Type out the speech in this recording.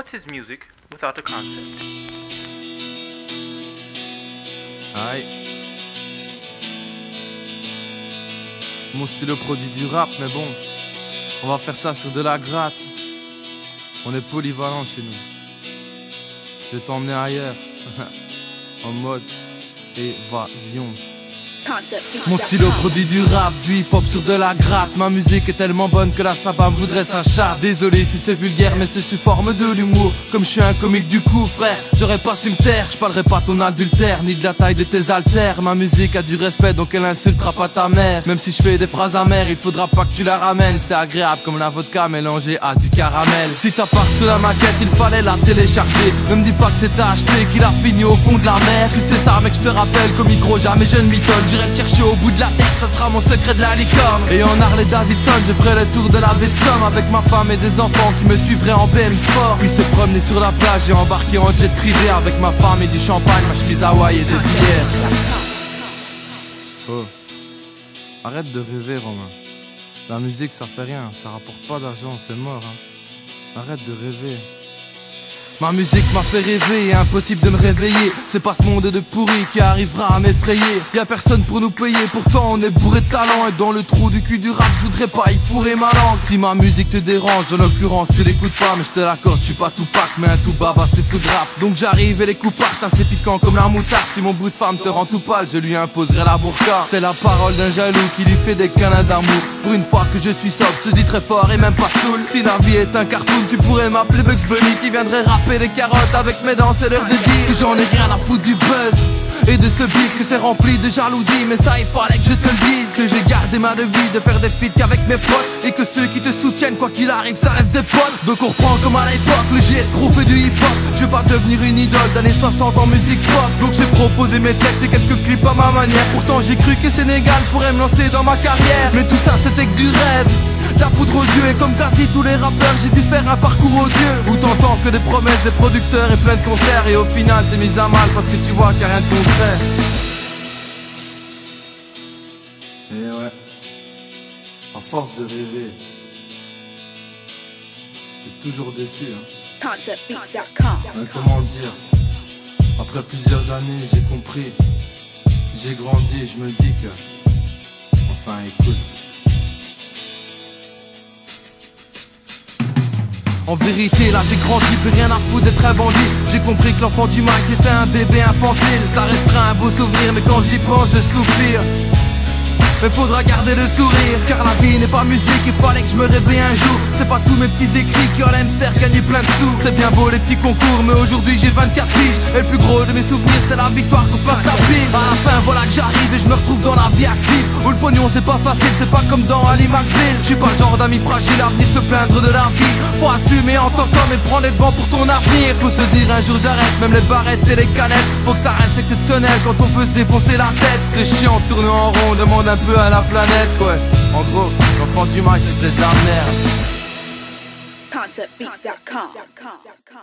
What's his music without a concept? Aïe. Mon stylo produit du rap, mais bon, on va faire ça sur de la gratte. On est polyvalent chez nous. Je vais t'emmener ailleurs, en mode évasion. Mon stylo produit du rap, du hip-hop sur de la gratte. Ma musique est tellement bonne que la saba me voudrait sa chatte. Désolé si c'est vulgaire mais c'est sous forme de l'humour. Comme je suis un comique du coup frère, j'aurais pas su me taire. Je parlerai pas ton adultère, ni de la taille de tes haltères. Ma musique a du respect donc elle insultera pas ta mère. Même si je fais des phrases amères, il faudra pas que tu la ramènes. C'est agréable comme la vodka mélangée à du caramel. Si t'as pas reçu la maquette, il fallait la télécharger. Ne me dis pas que c'est à acheter, qu'il a fini au fond de la mer. Si c'est ça mec je te rappelle qu'au micro jamais je ne m'étonne. J'irai te chercher au bout de la terre, ça sera mon secret de la licorne. Et en Harley Davidson, je ferai le tour de la baie de Somme avec ma femme et des enfants qui me suivraient en BM Sport. Puis se promener sur la plage et embarquer en jet privé avec ma femme et du champagne, ma chemise Hawaï et des bières. Oh, arrête de rêver Romain. La musique ça fait rien, ça rapporte pas d'argent, c'est mort hein. Arrête de rêver. Ma musique m'a fait rêver, impossible de me réveiller. C'est pas ce monde de pourri qui arrivera à m'effrayer. Y'a personne pour nous payer, pourtant on est bourré de talent. Et dans le trou du cul du rap, je voudrais pas y fourrer ma langue. Si ma musique te dérange, en l'occurrence tu l'écoutes pas. Mais je te l'accorde, je suis pas Tupac, mais un tout baba c'est fou de rap. Donc j'arrive et les coups partent, assez piquant comme la moutarde. Si mon bout de femme te rend tout pâle, je lui imposerai la burqa. C'est la parole d'un jaloux qui lui fait des câlins d'amour. Pour une fois que je suis sobre, se dit très fort et même pas saoul. Si la vie est un cartoon, tu pourrais m'appeler Bugs Bunny qui viendrait rapper des carottes avec mes dents, c'est l'heure de dire que j'en ai rien à foutre du buzz et de ce bis, que c'est rempli de jalousie. Mais ça il fallait que je te le dise, que j'ai gardé ma devise de faire des feats qu'avec mes potes. Et que ceux qui te soutiennent quoi qu'il arrive ça reste des potes. Donc on reprend comme à l'époque, le JS Crew fait du hip hop. Je vais pas devenir une idole d'années 60 en musique pop. Donc j'ai proposé mes textes et quelques clips à ma manière. Pourtant j'ai cru que Sénégal pourrait me lancer dans ma carrière. Mais tout ça c'était que du rêve, la poudre aux yeux. Et comme quasi tous les rappeurs j'ai dû faire un parcours odieux où t'entends que des promesses des producteurs et plein de concerts. Et au final t'es mise à mal parce que tu vois qu'il n'y a rien de concret. Et ouais, à force de rêver, t'es toujours déçu hein. Comment le dire? Après plusieurs années j'ai compris, j'ai grandi et je me dis que enfin écoute, en vérité là j'ai grandi, plus rien à foutre d'être un bandit. J'ai compris que l'enfant du mic c'était un bébé infantile. Ça restera un beau souvenir mais quand j'y pense je soupire. Mais faudra garder le sourire, car la vie n'est pas musique, il fallait que je me réveille un jour. C'est pas tous mes petits écrits qui allaient me faire gagner plein de sous. C'est bien beau les petits concours, mais aujourd'hui j'ai 24 piges. Et le plus gros de mes souvenirs c'est la victoire qu'on passe la pile. À la fin voilà que j'arrive et je me retrouve dans la vie active, où le pognon c'est pas facile, c'est pas comme dans Ali McBeal. Je suis pas le genre d'ami fragile à venir se plaindre de la vie. Faut assumer en tant qu'homme et prendre les devants pour ton avenir. Faut se dire un jour j'arrête, même les barrettes et les canettes. Faut que ça reste exceptionnel quand on peut se défoncer la tête. C'est chiant de tourner en rond, demande un peu à la planète, ouais. En gros, l'enfant du mic c'était de la merde. ConceptBeats.com